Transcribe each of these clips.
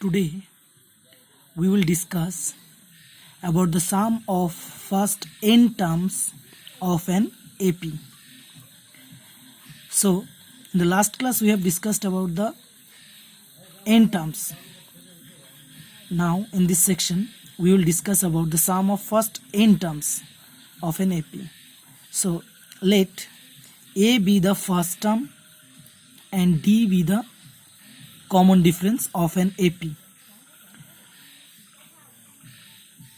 Today we will discuss about the sum of first n terms of an AP. So in the last class we have discussed about the n terms. Now in this section we will discuss about the sum of first n terms of an AP. So let A be the first term and D be the common difference of an AP.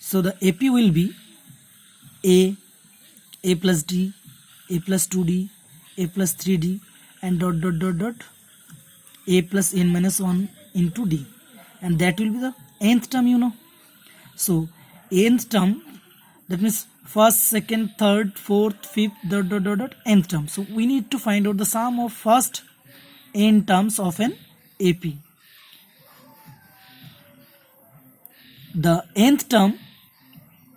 So the AP will be A plus D, A plus 2D, A plus 3D and dot A plus n minus 1 into D, and that will be the nth term, So nth term, that means first, second, third, fourth, fifth, dot nth term. So we need to find out the sum of first n terms of an AP. The nth term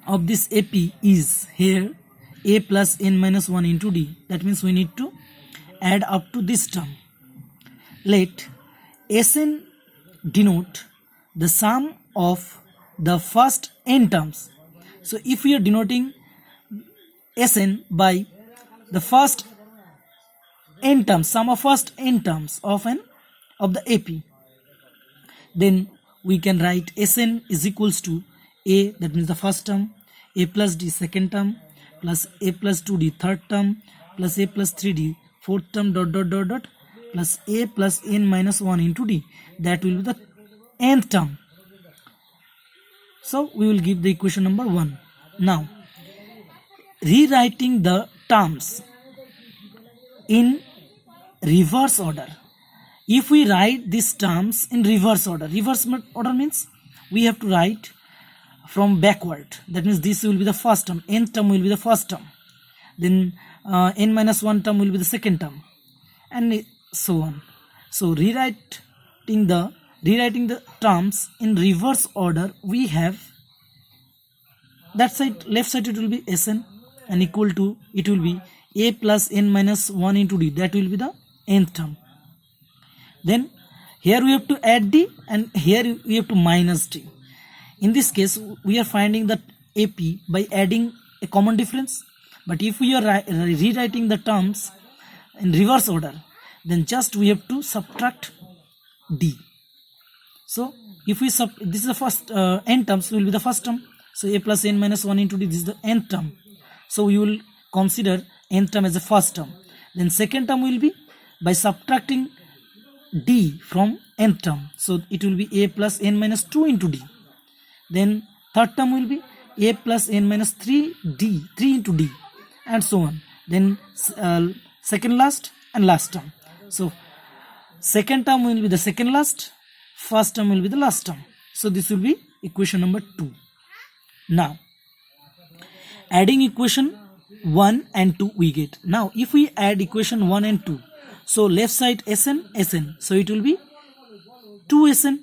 of this AP is here A plus n minus 1 into D. That means we need to add up to this term. Let Sn denote the sum of the first n terms. So if we are denoting Sn by the first n terms, sum of first n terms of the AP, then we can write Sn is equals to A, that means the first term, A plus D second term, plus A plus 2D third term, plus A plus 3D fourth term, dot plus A plus n minus 1 into D. That will be the nth term. So we will give the equation number 1. Now rewriting the terms in reverse order. If we write these terms in reverse order means we have to write from backward. That means this will be the first term, nth term will be the first term, then n minus 1 term will be the second term, and so on. So rewriting the terms in reverse order, we have that side, left side it will be Sn, and equal to, it will be A plus n minus 1 into D. That will be the nth term. Then here we have to add D and here we have to minus D. In this case we are finding the AP by adding a common difference. But if we are rewriting the terms in reverse order, then just we have to subtract D. So if we this is the first n terms, will be the first term. So A plus n minus 1 into D, this is the nth term. So we will consider nth term as the first term. Then second term will be by subtracting D from nth term. So it will be A plus n minus 2 into D. Then third term will be A plus n minus 3D, 3 into D, and so on. Then second last and last term. So second term will be the second last, first term will be the last term. So this will be equation number 2. Now adding equation 1 and 2 we get. Now if we add equation 1 and 2, so left side Sn, so it will be 2Sn,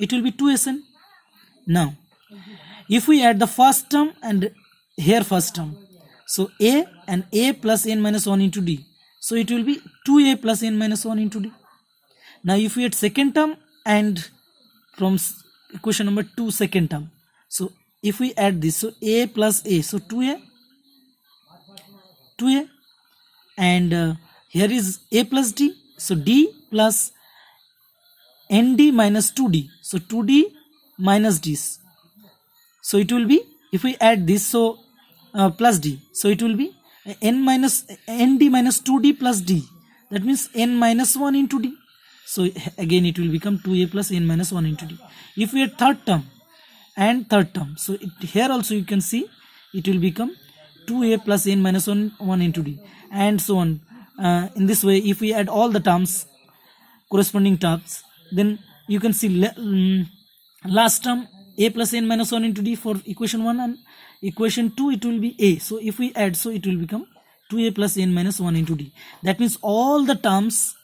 it will be 2Sn. Now if we add the first term and here first term, so A and A plus n minus 1 into D, so it will be 2A plus n minus 1 into D. Now if we add second term and from equation number 2 second term, so if we add this, so A plus A, so 2A, and here is A plus D, so D plus ND minus 2D, so 2D minus D. So it will be, if we add this, so plus D, so it will be ND minus 2D plus D. That means n minus 1 into D. So again it will become 2A plus n minus 1 into D. If we add third term and third term, so here also you can see it will become 2A plus n minus 1 into D, and so on. In this way, if we add all the terms, corresponding terms, then you can see last term A plus n minus 1 into D for equation 1, and equation 2 it will be A. So if we add, so it will become 2A plus n minus 1 into D. That means all the terms,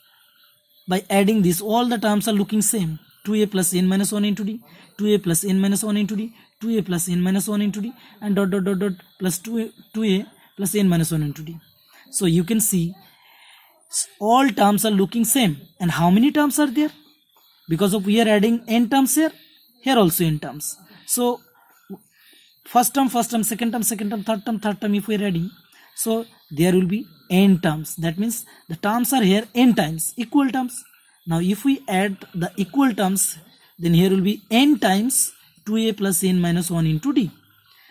by adding this, all the terms are looking same. 2A plus n minus 1 into D, 2A plus n minus 1 into D, 2A plus n minus 1 into D, and dot plus 2A plus n minus 1 into D. So you can see all terms are looking same. And how many terms are there? because of we are adding n terms here, here also n terms. So first term, second term, third term, if we are adding, so there will be n terms. That means the terms are here n times, equal terms. Now if we add the equal terms, then here will be n times 2a plus n minus 1 into d.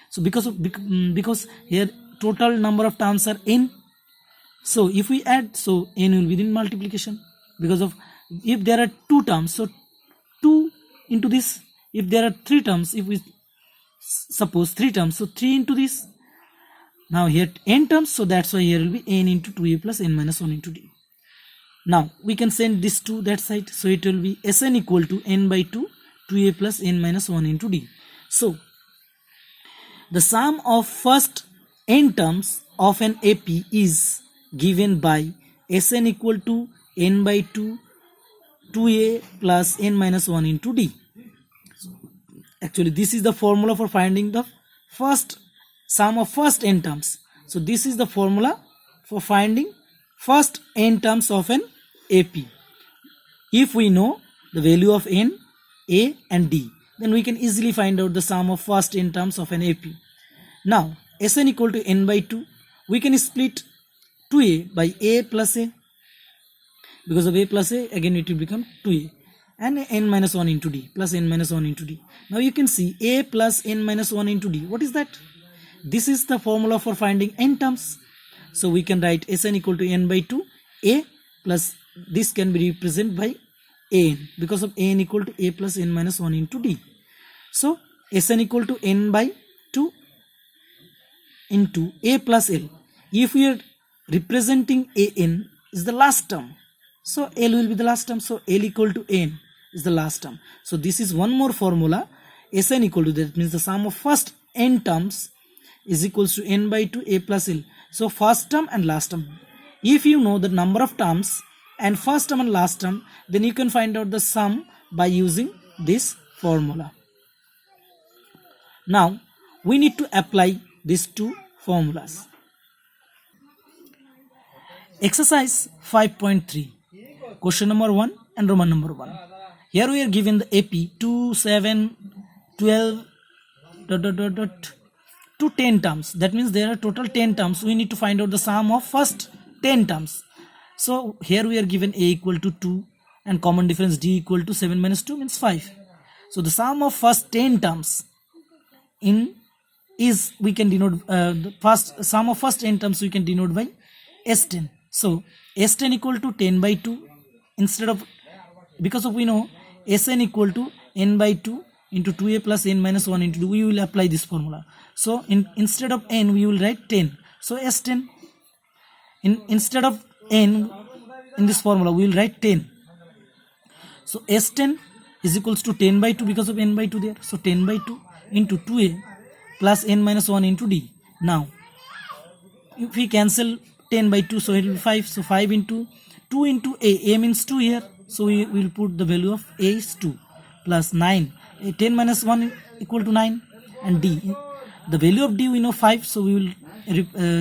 So because here total number of terms are n, so if we add, so n will be in multiplication, because of if there are two terms, so 2 into this. If there are three terms, if we suppose 3 terms, so 3 into this. Now here n terms, so that's why here will be n into 2a plus n minus 1 into d. Now we can send this to that side, so it will be Sn equal to n by 2 2a plus n minus 1 into d. So the sum of first n terms of an AP is given by Sn equal to n by 2 2a plus n minus 1 into d. Actually this is the formula for finding the first sum of first n terms. So this is the formula for finding first n terms of an AP. If we know the value of n, a and d, then we can easily find out the sum of first n terms of an AP. Now Sn equal to n by 2, we can split 2a by a plus a. Because of a plus a, again it will become 2a, and n minus 1 into d plus n minus 1 into d. Now you can see a plus n minus 1 into d. What is that? This is the formula for finding n terms. So we can write Sn equal to n by 2 a plus this can be represented by an, because of an equal to a plus n minus 1 into d. So Sn equal to n by 2 into a plus l. If we are representing an is the last term, so L will be the last term, so L equal to n is the last term. So this is one more formula, Sn equal to, that means the sum of first n terms is equals to n by 2 a plus l. So first term and last term. If you know the number of terms and first term and last term, then you can find out the sum by using this formula. Now we need to apply these two formulas. Exercise 5.3, question number 1 and Roman number 1. Here we are given the AP 2, 7, 12, to 10 terms. That means there are total 10 terms. We need to find out the sum of first 10 terms. So here we are given a equal to 2 and common difference d equal to 7 minus 2 means 5. So the sum of first 10 terms in is, we can denote the first sum of first n terms we can denote by S10. So S10 equal to 10 by 2, instead of, because of we know Sn equal to n by 2 into 2a plus n minus 1 into 2, we will apply this formula. So instead of n we will write 10. So S10, instead of n in this formula we will write 10. So S10 is equals to 10 by 2 because of n by 2 there. So 10 by 2 into 2a plus n minus 1 into d. Now if we cancel 10 by 2, so it will be 5. So 5 into 2 into a means 2 here. So we will put the value of a is 2 plus 9. 10 minus 1 equal to 9, and d, the value of d we know 5, so we will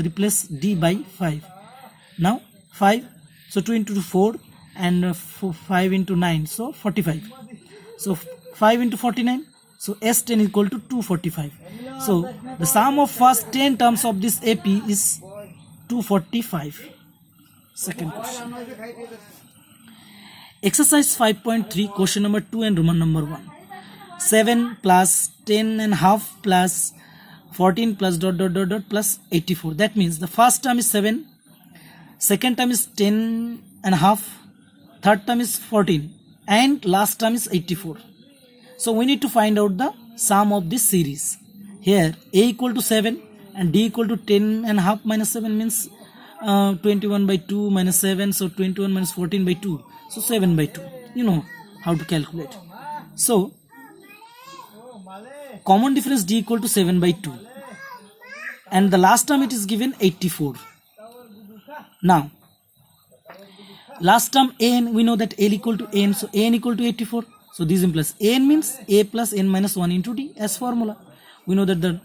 replace d by 5. Now 5, so 2 into 4 and 5 into 9, so 45. So 5 into 49, so S10 equal to 245. So the sum of first 10 terms of this AP is 245. Second question. Exercise 5.3, question number 2 and Roman number 1. 7 plus 10 and half plus 14 plus ... plus 84. That means the first term is 7, second term is 10 and half, third term is 14, and last term is 84. So we need to find out the sum of this series. Here a equal to 7 and d equal to 10 and half minus 7 means 21 by 2 minus 7, so 21 minus 14 by 2, so 7 by 2. You know how to calculate. So common difference d equal to 7 by 2, and the last term it is given 84. Now last term an, we know that l equal to n, so an equal to 84. So this implies an means a plus n minus 1 into d as formula. We know that the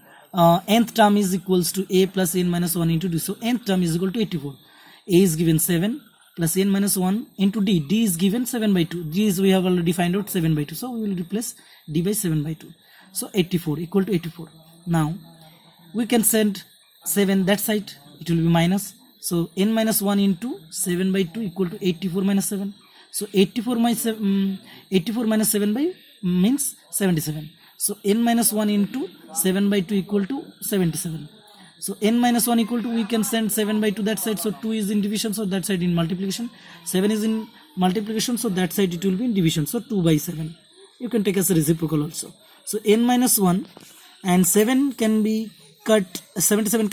nth term is equals to a plus n minus 1 into d, so nth term is equal to 84. A is given 7, plus n minus 1 into d. D is given 7 by 2. D is we have already find out 7 by 2. So we will replace d by 7 by 2. So 84 equal to 84. Now we can send 7 that side. It will be minus. So n minus 1 into 7 by 2 equal to 84 minus 7. So 84 minus 7 by means 77. So n minus 1 into 7 by 2 equal to 77. So n minus 1 equal to, we can send 7 by 2 that side. So 2 is in division, so that side in multiplication. 7 is in multiplication, so that side it will be in division. So 2 by 7. You can take as a reciprocal also. So n minus 1 and 7 can be cut, 77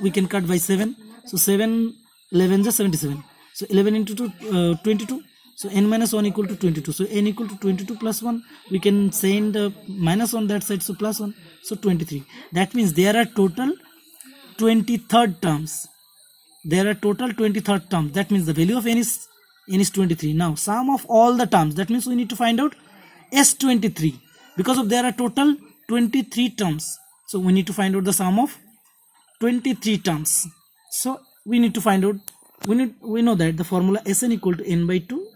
we can cut by 7. So 7 11 is 77. So 11 into 2, 22. So n minus 1 equal to 22. So n equal to 22 plus 1. We can send minus on that side, so plus 1. So 23. That means there are total 23rd terms. There are total 23rd terms. That means the value of n is 23. Now sum of all the terms. That means we need to find out S23. Because of there are total 23 terms. So we need to find out the sum of 23 terms. So we need to find out, we know that the formula Sn equal to n by 2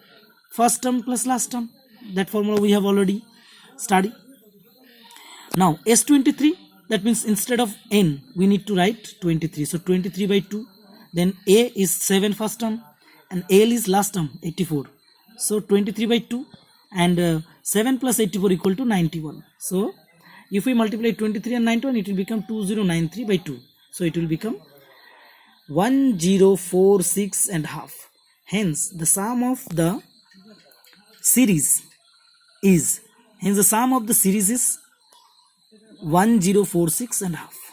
first term plus last term. That formula we have already studied. Now S23, that means instead of n we need to write 23. So 23 by 2. Then A is 7 first term and L is last term 84. So 23 by 2 and 7 plus 84 equal to 91. So if we multiply 23 and 91, it will become 2093 by 2. So it will become 1046 and half. Hence the sum of the series is 1046 and half.